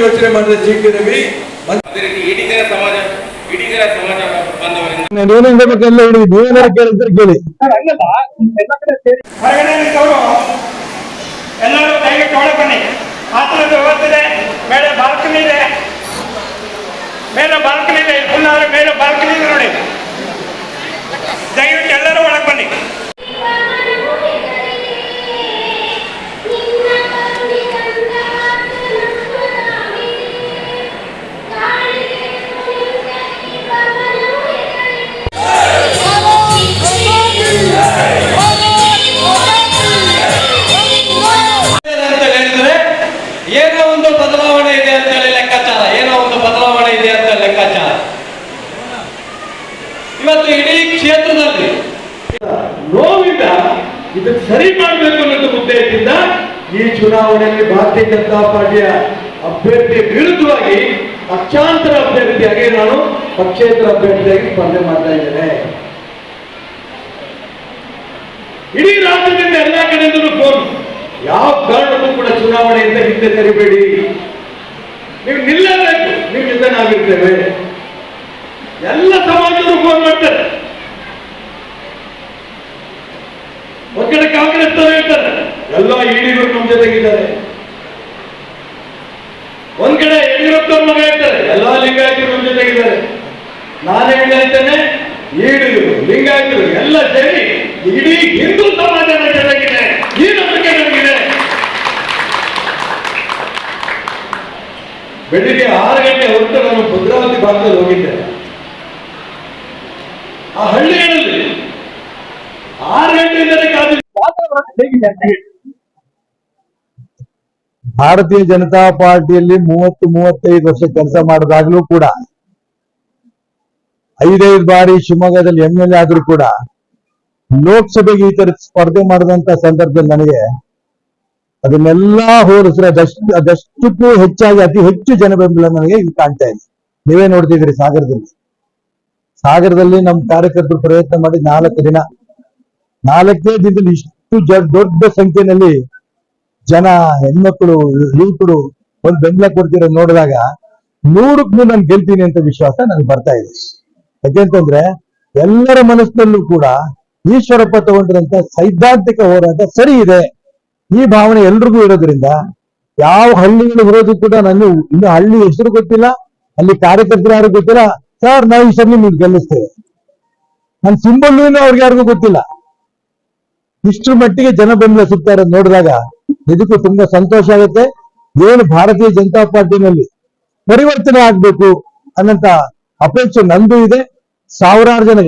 ಯೋಚನೆ ಮಾಡಿದ ಜಿಟಿ ರವಿ ಅದೇ ರೀತಿ ಇಡೀ ಸಮಾಜ ಬಂದವರಿಂದ ಎಲ್ಲರೂ ದಯವಿಟ್ಟು ಒಳಗೆ ಬನ್ನಿ. ಆತನದ್ದು ವ್ಯವಸ್ಥೆ ಮೇಲೆ ಬಾಲ್ಕನಿ ಇದೆ, ಮೇಲೆ ಬಾಲ್ಕನಿ ಇದೆ, ಪುನಃ ಮೇಲೆ ಬಾಲ್ಕನಿ ಇದೆ ನೋಡಿ. ದಯವಿಟ್ಟು ಎಲ್ಲರೂ ಒಳಗೆ ಬನ್ನಿ. ಏನೋ ಒಂದು ಬದಲಾವಣೆ ಇದೆ ಅಂತ ಹೇಳಿ ಲೆಕ್ಕಾಚಾರ, ಏನೋ ಒಂದು ಬದಲಾವಣೆ ಇದೆ ಅಂತ ಲೆಕ್ಕಾಚಾರ. ಇವತ್ತು ಇಡೀ ಕ್ಷೇತ್ರದಲ್ಲಿ ನೋವಿಂದ ಇದನ್ನು ಸರಿ ಮಾಡಬೇಕು ಅನ್ನೋದು ಉದ್ದೇಶದಿಂದ ಈ ಚುನಾವಣೆಯಲ್ಲಿ ಭಾರತೀಯ ಜನತಾ ಪಾರ್ಟಿಯ ಅಭ್ಯರ್ಥಿ ವಿರುದ್ಧವಾಗಿ ಪಕ್ಷಾಂತರ ಅಭ್ಯರ್ಥಿಯಾಗಿ ನಾನು ಪಕ್ಷೇತರ ಅಭ್ಯರ್ಥಿಯಾಗಿ ಸ್ಪರ್ಧೆ ಮಾಡ್ತಾ ಇದ್ದೇನೆ. ಇಡೀ ರಾಜ್ಯದಿಂದ ಎಲ್ಲ ಕಡೆಯಿಂದಲೂ ಫೋನ್, ಯಾವ ಕಾರಣಕ್ಕೂ ಕೂಡ ಚುನಾವಣೆಯಿಂದ ಹಿಂದೆ ಸರಿಬೇಡಿ, ನೀವು ನಿಲ್ಲಬೇಕು, ನೀವು ಜೊತೆ ನಾವಿರ್ತೇವೆ. ಎಲ್ಲ ಸಮಾಜದವರು ಫೋನ್ ಮಾಡ್ತಾರೆ. ಒಂದ್ ಕಡೆ ಕಾಂಗ್ರೆಸ್ ಹೇಳ್ತಾರೆ ಎಲ್ಲ ಇಡಿಗಳು ನಮ್ಮ ಜೊತೆಗಿದ್ದಾರೆ, ಒಂದ್ ಕಡೆ ಯಡಿಯೂರಪ್ಪನವ್ರ ಮಗ ಹೇಳ್ತಾರೆ ಎಲ್ಲ ಲಿಂಗಾಯತರು ನಮ್ಮ ಜೊತೆಗಿದ್ದಾರೆ. ನಾನೇ ಹೇಳ್ತೇನೆ, ಈಡಿಗಳು ಲಿಂಗಾಯತರು ಎಲ್ಲ ಸೇರಿ ಇಡೀ ಹಿಂದೂ ಸಮಾಜದ ಜೊತೆಗಿದೆ. ಈ ನಂಬಿಕೆ ನಮಗಿದೆ. ಬೆಳಿಗ್ಗೆ 6 ಗಂಟೆ ಹೊರತು ನಾನು ಭದ್ರಾವತಿ ಭಾಗದಲ್ಲಿ ಹೋಗಿದ್ದೆ. ಆ ಹಳ್ಳಿಗಳಲ್ಲಿ 6 ಗಂಟೆಯಿಂದಲೇ ಕಾದು ಭಾರತೀಯ ಜನತಾ ಪಾರ್ಟಿಯಲ್ಲಿ 30-35 ವರ್ಷ ಕೆಲಸ ಮಾಡಿದಾಗ್ಲೂ ಕೂಡ 5 ಬಾರಿ ಶಿವಮೊಗ್ಗದಲ್ಲಿ MLA ಆದ್ರೂ ಕೂಡ ಲೋಕಸಭೆಗೆ ಈ ತರ ಸ್ಪರ್ಧೆ ಮಾಡಿದಂತ ಸಂದರ್ಭದಲ್ಲಿ ನನಗೆ ಅದನ್ನೆಲ್ಲ ಹೋಲಿಸಿದ್ರೆ ಅದಷ್ಟಕ್ಕೂ ಹೆಚ್ಚಾಗಿ ಅತಿ ಹೆಚ್ಚು ಜನ ಬೆಂಬಲ ನನಗೆ ಕಾಣ್ತಾ ಇದೆ. ನೀವೇ ನೋಡ್ತಿದ್ರಿ ಸಾಗರದಲ್ಲಿ ನಮ್ಮ ಕಾರ್ಯಕರ್ತರು ಪ್ರಯತ್ನ ಮಾಡಿ 4 ದಿನ 4 ದಿನದಲ್ಲಿ ಇಷ್ಟು ದೊಡ್ಡ ಸಂಖ್ಯೆಯಲ್ಲಿ ಜನ, ಹೆಣ್ಮಕ್ಳು, ಯುವಕರು ಒಂದು ಬೆಂಬಲ ಕೊಡ್ತಿರೋದು ನೋಡಿದಾಗ 100ಕ್ಕೂ ನಾನು ಗೆಲ್ತೀನಿ ಅಂತ ವಿಶ್ವಾಸ ನನಗೆ ಬರ್ತಾ ಇದೆ. ಯಾಕೆಂತಂದ್ರೆ ಎಲ್ಲರ ಮನಸ್ಸಿನಲ್ಲೂ ಕೂಡ ಈಶ್ವರಪ್ಪ ತಗೊಂಡಿರಂತ ಸೈದ್ಧಾಂತಿಕ ಹೋರಾಟ ಸರಿ ಇದೆ, ಈ ಭಾವನೆ ಎಲ್ರಿಗೂ ಇರೋದ್ರಿಂದ ಯಾವ ಹಳ್ಳಿಗಳು ಹೋದ್ರು ಕೂಡ ನಾನು ಇನ್ನು ಹಳ್ಳಿ ಹೆಸರು ಗೊತ್ತಿಲ್ಲ, ಅಲ್ಲಿ ಕಾರ್ಯಕರ್ತರು ಯಾರು ಗೊತ್ತಿಲ್ಲ, ಸರ್ ನಾವು ಈ ಸರಿ ನೀವು ಗೆಲ್ಲಿಸ್ತೇವೆ, ನನ್ನ ಸಿಂಬಲ್ ಅವ್ರಿಗೆ ಯಾರಿಗೂ ಗೊತ್ತಿಲ್ಲ. ಇಷ್ಟರ ಮಟ್ಟಿಗೆ ಜನ ಬೆಂಬಲ ಸಿಗ್ತಾರೆ ನೋಡಿದಾಗ ಇದಕ್ಕೂ ತುಂಬಾ ಸಂತೋಷ ಆಗುತ್ತೆ. ಏನು ಭಾರತೀಯ ಜನತಾ ಪಾರ್ಟಿನಲ್ಲಿ ಪರಿವರ್ತನೆ ಆಗ್ಬೇಕು ಅನ್ನಂತ ಅಪೇಕ್ಷೆ ನಂದು ಇದೆ, ಸಾವಿರಾರು ಜನ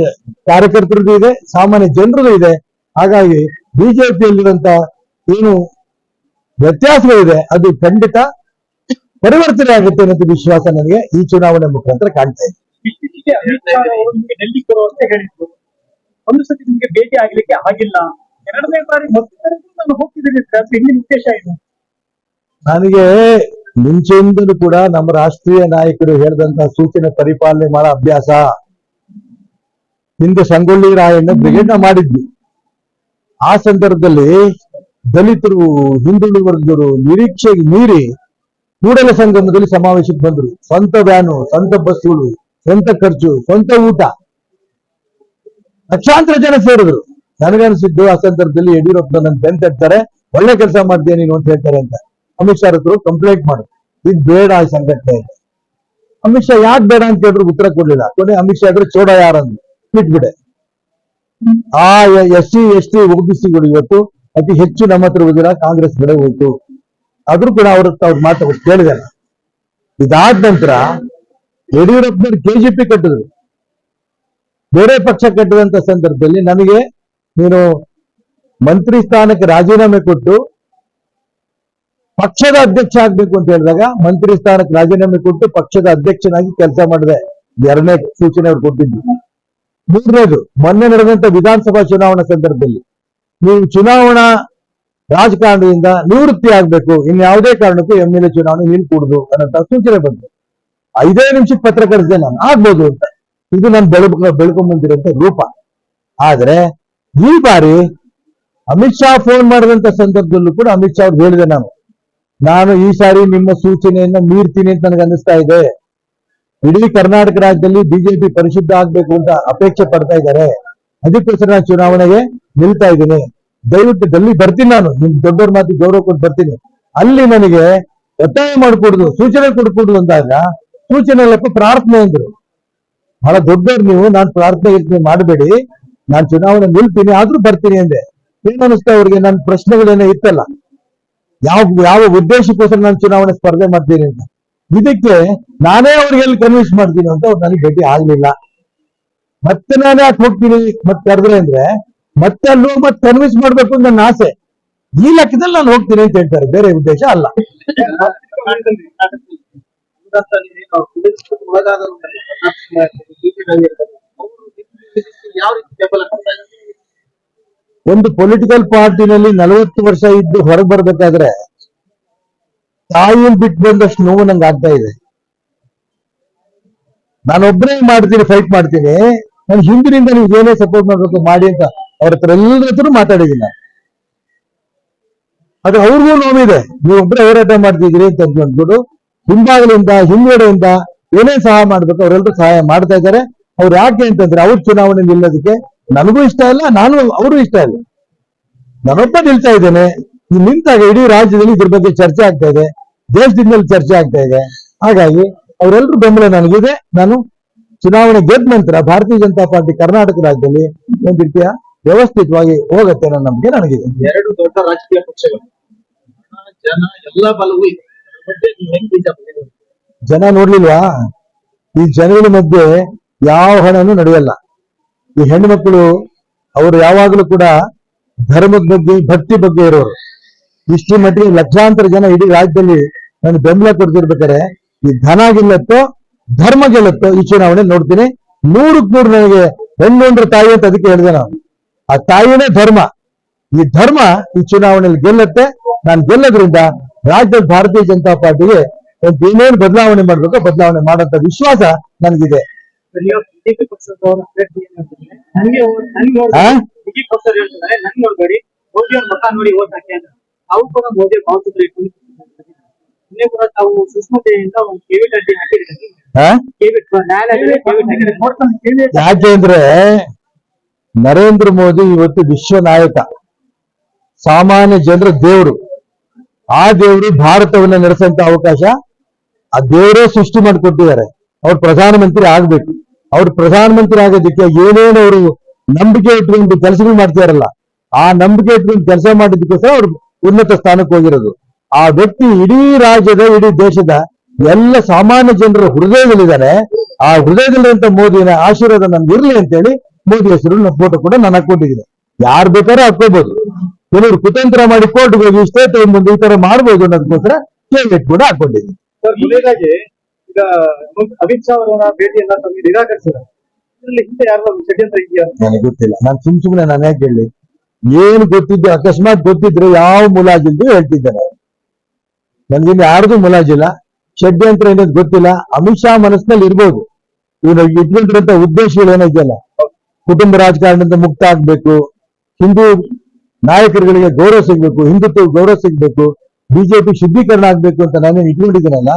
ಕಾರ್ಯಕರ್ತರದ್ದು ಇದೆ, ಸಾಮಾನ್ಯ ಜನರದ್ದು ಇದೆ. ಹಾಗಾಗಿ ಬಿಜೆಪಿಯಲ್ಲಿರುವಂತ ಏನು ವ್ಯತ್ಯಾಸಗಳಿದೆ ಅದು ಖಂಡಿತ ಪರಿವರ್ತನೆ ಆಗುತ್ತೆ ಅನ್ನೋ ವಿಶ್ವಾಸ ನನಗೆ ಈ ಚುನಾವಣೆ ಮುಖಾಂತರ ಕಾಣ್ತಾ ಇದೆ. ಡೆಲ್ಲಿ ಅಂತ ಹೇಳಿದ್ರು, ಒಂದು ಸತಿ ನಿಮ್ಗೆ ಭೇಟಿ ಆಗ್ಲಿಕ್ಕೆ ಆಗಿಲ್ಲ, 2ನೇ ಬಾರಿ ನಾನು ಹೋಗ್ತಿದ್ದೀನಿ ಸರ್, ಇಲ್ಲಿ ಉದ್ದೇಶ ಏನು? ನನಗೆ ಮುಂಚೆಯಿಂದಲೂ ಕೂಡ ನಮ್ಮ ರಾಷ್ಟ್ರೀಯ ನಾಯಕರು ಹೇಳಿದಂತ ಸೂಚನೆ ಪರಿಪಾಲನೆ ಮಾಡೋ ಅಭ್ಯಾಸ. ಹಿಂದೆ ಸಂಗೊಳ್ಳಿ ರಾಯಣ್ಣ ಬ್ರಿಗೇಡ್ ಮಾಡಿದ್ವಿ. ಆ ಸಂದರ್ಭದಲ್ಲಿ ದಲಿತರು, ಹಿಂದುಳಿದ ವರ್ಗದವರು ನಿರೀಕ್ಷೆಗೆ ಮೀರಿ ಕೂಡಲ ಸಂಗಮದಲ್ಲಿ ಸಮಾವೇಶಕ್ಕೆ ಬಂದ್ರು. ಸ್ವಂತ ವ್ಯಾನು, ಸ್ವಂತ ಬಸ್ಗಳು, ಸ್ವಂತ ಖರ್ಚು, ಸ್ವಂತ ಊಟ, ಲಕ್ಷಾಂತರ ಜನ ಸೇರಿದ್ರು. ನನಗನ್ಸಿದ್ದು ಆ ಸಂದರ್ಭದಲ್ಲಿ ಯಡಿಯೂರಪ್ಪ ನನ್ನ ಬೆಂತಿರ್ತಾರೆ, ಒಳ್ಳೆ ಕೆಲಸ ಮಾಡ್ತೀಯ ನೀನು ಅಂತ ಹೇಳ್ತಾರೆ ಅಂತ ಅಮಿತ್ ಶಾ ಹತ್ರ ಕಂಪ್ಲೇಂಟ್ ಮಾಡು, ಇದು ಬೇಡ ಈ ಸಂಘಟನೆ. ಅಮಿತ್ ಶಾ ಯಾಕೆ ಬೇಡ ಅಂತ ಹೇಳಿದ್ರು ಉತ್ತರ ಕೊಡ್ಲಿಲ್ಲ. ಕೊನೆ ಅಮಿತ್ ಶಾ ಆದ್ರೆ ಚೋಡ ಯಾರಂದು ಬಿಟ್ಬಿಡೆ. ಆ SC ST OBCಗಳು ಇವತ್ತು ಅತಿ ಹೆಚ್ಚು ನಮ್ಮ ಹತ್ರ ಹೋಗಿರ ಕಾಂಗ್ರೆಸ್ ಕಡೆ ಹೋಯ್ತು. ಆದ್ರೂ ಕೂಡ ಅವ್ರ ಮಾತು ಕೇಳಿದೆ. ಇದಾದ ನಂತರ ಯಡಿಯೂರಪ್ಪನವ್ರು KGP ಕಟ್ಟಿದ್ರು, ಬೇರೆ ಪಕ್ಷ ಕಟ್ಟಿದಂತ ಸಂದರ್ಭದಲ್ಲಿ ನನಗೆ ನೀನು ಮಂತ್ರಿ ಸ್ಥಾನಕ್ಕೆ ರಾಜೀನಾಮೆ ಕೊಟ್ಟು ಪಕ್ಷದ ಅಧ್ಯಕ್ಷ ಆಗ್ಬೇಕು ಅಂತ ಹೇಳಿದಾಗ ಮಂತ್ರಿ ಸ್ಥಾನಕ್ಕೆ ರಾಜೀನಾಮೆ ಕೊಟ್ಟು ಪಕ್ಷದ ಅಧ್ಯಕ್ಷನಾಗಿ ಕೆಲಸ ಮಾಡಿದೆ. 2ನೇ ಸೂಚನೆ ಅವ್ರು ಕೊಟ್ಟಿದ್ದು. 3ನೇದು, ಮೊನ್ನೆ ನಡೆದಂತ ವಿಧಾನಸಭಾ ಚುನಾವಣಾ ಸಂದರ್ಭದಲ್ಲಿ ನೀವು ಚುನಾವಣಾ ರಾಜಕಾರಣದಿಂದ ನಿವೃತ್ತಿ ಆಗ್ಬೇಕು, ಇನ್ಯಾವುದೇ ಕಾರಣಕ್ಕೂ MLA ಚುನಾವಣೆ ನಿಲ್ಕೂಡುದು ಅನ್ನೋ ಸೂಚನೆ ಬಂತು. 5 ನಿಮಿಷಕ್ಕೆ ಪತ್ರ ಕಳಿಸಿದೆ ನಾನು, ಆಗ್ಬೋದು ಅಂತ. ಇದು ನಾನು ಬೆಳ್ಕೊಂಬಂದಿರೋಂಥ ರೂಪ. ಆದ್ರೆ ಈ ಬಾರಿ ಅಮಿತ್ ಶಾ ಫೋನ್ ಮಾಡಿದಂತ ಸಂದರ್ಭದಲ್ಲೂ ಕೂಡ ಅಮಿತ್ ಶಾ ಅವ್ರು ಹೇಳಿದೆ, ನಾನು ನಾನು ಈ ಸಾರಿ ನಿಮ್ಮ ಸೂಚನೆಯನ್ನ ಮೀರ್ತೀನಿ ಅಂತ ನನಗೆ ಅನ್ನಿಸ್ತಾ ಇದೆ. ಇಡೀ ಕರ್ನಾಟಕ ರಾಜ್ಯದಲ್ಲಿ ಬಿಜೆಪಿ ಪರಿಶುದ್ಧ ಆಗ್ಬೇಕು ಅಂತ ಅಪೇಕ್ಷೆ ಪಡ್ತಾ ಇದ್ದಾರೆ. ಅದಕ್ಕೋಸ್ಕರ ನಾನು ಚುನಾವಣೆಗೆ ನಿಲ್ತಾ ಇದ್ದೀನಿ. ದಯವಿಟ್ಟು ಡೆಲ್ಲಿ ಬರ್ತೀನಿ, ನಾನು ನಿಮ್ ದೊಡ್ಡವ್ರ ಮಾತಿಗೆ ಗೌರವ ಕೊಟ್ಟು ಬರ್ತೀನಿ. ಅಲ್ಲಿ ನನಗೆ ಒತ್ತಾಯ ಮಾಡಿಕೊಡುದು, ಸೂಚನೆ ಕೊಡ್ಕೊಡುದು ಅಂದಾಗ ಸೂಚನೆ ಅಲ್ಲಪ್ಪ ಪ್ರಾರ್ಥನೆ ಅಂದ್ರು. ಬಹಳ ದೊಡ್ಡವ್ರು ನೀವು, ನಾನು ಪ್ರಾರ್ಥನೆ ಮಾಡಬೇಡಿ, ನಾನು ಚುನಾವಣೆ ನಿಲ್ತೀನಿ ಆದ್ರೂ ಬರ್ತೀನಿ ಅಂದೆ. ಏನ್ ಅನಿಸ್ತಾ ಅವ್ರಿಗೆ? ನನ್ನ ಪ್ರಶ್ನೆಗಳೇನೋ ಇತ್ತಲ್ಲ, ಯಾವ ಉದ್ದೇಶಕ್ಕೋಸ್ಕರ ನಾನು ಚುನಾವಣೆ ಸ್ಪರ್ಧೆ ಮಾಡ್ತೀನಿ ಅಂತ. ಇದಕ್ಕೆ ನಾನೇ ಅವ್ರಿಗೆ ಎಲ್ಲಿ ಕನ್ವಿನ್ಸ್ ಮಾಡ್ತೀನಿ ಅಂತ ಅವ್ರು ನನಗೆ ಭೇಟಿ ಆಗ್ಲಿಲ್ಲ. ಮತ್ತೆ ನಾನೇ ಯಾಕೆ ಹೋಗ್ತೀನಿ ಮತ್ತೆ ಕರೆದ್ರೆ ಅಂದ್ರೆ ಮತ್ತೆ ಅಲ್ಲೂ ಮತ್ತೆ ಕನ್ವಿನ್ಸ್ ಮಾಡ್ಬೇಕು ಅಂತ ನನ್ನ ಆಸೆ. ಈ ಲೆಕ್ಕದಲ್ಲಿ ನಾನು ಹೋಗ್ತೀನಿ ಅಂತ ಹೇಳ್ತಾರೆ, ಬೇರೆ ಉದ್ದೇಶ ಅಲ್ಲ. ಯಾವ ರೀತಿ ಬೆಂಬಲ ಕೊಡ್ತಾ ಇದ್ದಾರೆ? ಒಂದು ಪೊಲಿಟಿಕಲ್ ಪಾರ್ಟಿನಲ್ಲಿ 40 ವರ್ಷ ಇದ್ದು ಹೊರಗೆ ಬರ್ಬೇಕಾದ್ರೆ ತಾಯಿಯನ್ನು ಬಿಟ್ಟು ಬಂದಷ್ಟು ನೋವು ನಂಗೆ ಆಗ್ತಾ ಇದೆ. ನಾನೊಬ್ಬನೇ ಮಾಡ್ತೀನಿ, ಫೈಟ್ ಮಾಡ್ತೀನಿ. ನಾನು ಹಿಂದಿನಿಂದ ನೀವು ಏನೇ ಸಪೋರ್ಟ್ ಮಾಡ್ಬೇಕು ಮಾಡಿ ಅಂತ ಅವ್ರ ಹತ್ರ ಎಲ್ಲರ ಹತ್ರ ಮಾತಾಡಿದ್ದೀನಿ. ಅದು ಅವ್ರಿಗೂ ನೋವಿದೆ, ನೀವೊಬ್ಬರೇ ಹೋರಾಟ ಮಾಡ್ತಿದ್ದೀರಿ ಅಂತ ಅಂದ್ಬಿಟ್ಟು ಹಿಂಭಾಗಲಿಂದ ಹಿಂದ್ಗಡೆಯಿಂದ ಏನೇ ಸಹಾಯ ಮಾಡ್ಬೇಕು ಅವರೆಲ್ಲರೂ ಸಹಾಯ ಮಾಡ್ತಾ ಇದ್ದಾರೆ. ಅವ್ರು ಯಾಕೆ ಅಂತಂದ್ರೆ ಅವ್ರ ಚುನಾವಣೆ ನಿಲ್ಲೋದಕ್ಕೆ ನನಗೂ ಇಷ್ಟ ಇಲ್ಲ, ನಾನು ಅವರು ಇಷ್ಟ ಇಲ್ಲ. ನಾನೊಬ್ಬ ನಿಲ್ತಾ ಇದ್ದೇನೆ. ಈ ನಿಂತಾಗ ಇಡೀ ರಾಜ್ಯದಲ್ಲಿ ಇದ್ರ ಬಗ್ಗೆ ಚರ್ಚೆ ಆಗ್ತಾ ಇದೆ, ದೇಶದಿಂದಲೂ ಚರ್ಚೆ ಆಗ್ತಾ ಇದೆ. ಹಾಗಾಗಿ ಅವರೆಲ್ಲರೂ ಬೆಂಬಲ ನನಗಿದೆ. ನಾನು ಚುನಾವಣೆ ಗೆದ್ದ ನಂತರ ಭಾರತೀಯ ಜನತಾ ಪಾರ್ಟಿ ಕರ್ನಾಟಕ ರಾಜ್ಯದಲ್ಲಿ ಒಂದು ರೀತಿಯ ವ್ಯವಸ್ಥಿತವಾಗಿ ಹೋಗುತ್ತೆ ಅನ್ನೋ ನಂಬಿಕೆ ನನಗಿದೆ. ಎರಡು ದೊಡ್ಡ ರಾಜಕೀಯ ಪಕ್ಷಗಳು, ಜನ ಎಲ್ಲ ಬಲವೂ ಇದೆ. ಮತ್ತೆ ನೀವು ಹೆಂಗ್ ಬೀಜ ಬೆಳೆಯೋದು? ಜನ ನೋಡ್ಲಿಲ್ವಾ? ಈ ಜನಗಳ ಮಧ್ಯೆ ಯಾವ ಹಣನೂ ನಡೆಯಲ್ಲ. ಈ ಹೆಣ್ಮಕ್ಳು ಅವರು ಯಾವಾಗಲೂ ಕೂಡ ಧರ್ಮದ ಬಗ್ಗೆ ಭಕ್ತಿ ಬಗ್ಗೆ ಇರೋರು. ಇಷ್ಟರ ಮಟ್ಟಿಗೆ ಲಕ್ಷಾಂತರ ಜನ ಇಡೀ ರಾಜ್ಯದಲ್ಲಿ ನಾನು ಬೆಂಬಲ ಕೊಡ್ತಿರ್ಬೇಕಾದ್ರೆ ಈ ಧನ ಗೆಲ್ಲತ್ತೋ ಧರ್ಮ ಗೆಲ್ಲತ್ತೋ ಈ ಚುನಾವಣೆ ನೋಡ್ತೀನಿ. 100ಕ್ಕೆ 100 ನನಗೆ ಹೆಣ್ಣೊಂದ್ರ ತಾಯಿ ಅಂತ ಅದಕ್ಕೆ ಹೇಳಿದೆ ನಾನು. ಆ ತಾಯಿನೇ ಧರ್ಮ. ಈ ಧರ್ಮ ಈ ಚುನಾವಣೆಯಲ್ಲಿ ಗೆಲ್ಲತ್ತೆ. ನಾನು ಗೆಲ್ಲೋದ್ರಿಂದ ರಾಜ್ಯದ ಭಾರತೀಯ ಜನತಾ ಪಾರ್ಟಿಗೆ ಒಂದು ಏನೇನು ಬದಲಾವಣೆ ಮಾಡ್ಬೇಕೋ ಬದಲಾವಣೆ ಮಾಡೋಂಥ ವಿಶ್ವಾಸ ನನಗಿದೆ. ಬಿಜೆಪಿ ಪಕ್ಷದವರ ಅಭ್ಯರ್ಥಿ ಏನಂತಂದ್ರೆ ಬಿಜೆಪಿ ಪಕ್ಷದವ್ರು ಹೇಳ್ತಾರೆ ನನ್ಗೆ ನೋಡ್ಬೇಡಿ, ಮೋದಿ ಅವ್ರ ಮತ ನೋಡಿ ಓಟ್ ಹಾಕಿ ಅಂತ. ತಾವು ಕೂಡ ಮೋದಿ ಭಾವಚಿತ್ರ ಇಟ್ಕೊಂಡು ಇನ್ನೇ ಕೂಡ ತಾವು ಸುಷ್ಮತೆಯಿಂದ ಒಂದು ಕೇವಿಟ್ ಅಡ್ಡಿ ಹಾಕಿದ್ರೆ ನ್ಯಾಯಾಲಯದಲ್ಲಿ ಕೇವಿಟ್ ಹಾಕಿದ್ರೆ ಯಾಕೆ ಅಂದ್ರೆ ನರೇಂದ್ರ ಮೋದಿ ಇವತ್ತು ವಿಶ್ವ ನಾಯಕ, ಸಾಮಾನ್ಯ ಜನರ ದೇವರು. ಆ ದೇವರು ಭಾರತವನ್ನ ನಡೆಸಂತ ಅವಕಾಶ ಆ ದೇವರೇ ಸೃಷ್ಟಿ ಮಾಡಿಕೊಟ್ಟಿದ್ದಾರೆ. ಅವ್ರು ಪ್ರಧಾನಮಂತ್ರಿ ಆಗ್ಬೇಕು. ಅವ್ರು ಪ್ರಧಾನಮಂತ್ರಿ ಆಗೋದಕ್ಕೆ ಏನೇನು ಅವರು ನಂಬಿಕೆ ಇಟ್ಕೊಂಡು ಕೆಲಸಗಳು ಮಾಡ್ತಾರಲ್ಲ, ಆ ನಂಬಿಕೆ ಇಟ್ಕೊಂಡು ಕೆಲಸ ಮಾಡಿದ್ದಕ್ಕೋಸ್ಕರ ಅವ್ರು ಉನ್ನತ ಸ್ಥಾನಕ್ಕೆ ಹೋಗಿರೋದು. ಆ ವ್ಯಕ್ತಿ ಇಡೀ ರಾಜ್ಯದ ಇಡೀ ದೇಶದ ಎಲ್ಲ ಸಾಮಾನ್ಯ ಜನರ ಹೃದಯದಲ್ಲಿದ್ದಾನೆ. ಆ ಹೃದಯದಲ್ಲಿರುವಂತ ಮೋದಿನ ಆಶೀರ್ವಾದ ನಮ್ಗೆ ಇರ್ಲಿ ಅಂತೇಳಿ ಮೋದಿ ಹೆಸರು ಫೋಟೋ ಕೂಡ ನಾನು ಹಾಕೊಂಡಿದ್ದೀನಿ. ಯಾರು ಬೇಕಾದ್ರೂ ಹಾಕೋಬಹುದು. ಕೆಲವರು ಕುತಂತ್ರ ಮಾಡಿ ಕೋರ್ಟ್ಗೆ ಹೋಗಿ ಇಷ್ಟೇ ತಗೊಂಡ್ಬಂದು ಈ ತರ ಮಾಡ್ಬೋದು ಅನ್ನೋದಕ್ಕೋಸ್ಕರ ಕೇವಿಟ್ ಕೂಡ ಹಾಕೊಂಡಿದ್ದೀನಿ. ಕೊನೆಯದಾಗಿ ಈಗ ಅಮಿತ್ ಶಾ ಅವರ ಭೇಟಿಯನ್ನ ತಮಗೆ ನಿರಾಕರಿಸಿದ್ದಾರೆ. ಇದರಲ್ಲಿ ಹಿಂದೆ ಯಾರು ಷಡ್ಯಂತ್ರ ಇದೆಯಾ? ನನಗೆ ಗೊತ್ತಿಲ್ಲ. ನಾನು ಸುಮ್ನೆ ನಾನು ಯಾಕೆ ಹೇಳಿ, ಏನು ಗೊತ್ತಿದ್ದೆ ಅಕಸ್ಮಾತ್ ಗೊತ್ತಿದ್ರೆ ಯಾವ ಮುಲಾಜಿಲ್ದು ಹೇಳ್ತಿದ್ದಾರೆ. ನನ್ಗಿನ್ನು ಯಾರ್ದು ಮುಲಾಜಿಲ್ಲ. ಷಡ್ಯಂತ್ರ ಏನಾದ್ರು ಗೊತ್ತಿಲ್ಲ. ಅಮಿತ್ ಶಾ ಮನಸ್ಸಿನಲ್ಲಿ ಇರ್ಬೋದು, ಇವ್ರು ಇಟ್ಕೊಂಡಿರೋಂಥ ಉದ್ದೇಶಗಳು ಏನಿದೆಯಲ್ಲ, ಕುಟುಂಬ ರಾಜಕಾರಣದಿಂದ ಮುಕ್ತ ಆಗ್ಬೇಕು, ಹಿಂದೂ ನಾಯಕರುಗಳಿಗೆ ಗೌರವ ಸಿಗ್ಬೇಕು, ಹಿಂದುತ್ವ ಗೌರವ ಸಿಗ್ಬೇಕು, ಬಿಜೆಪಿ ಶುದ್ಧೀಕರಣ ಆಗ್ಬೇಕು ಅಂತ ನಾನೇನು ಇಟ್ಕೊಂಡಿದ್ದೀನಲ್ಲ,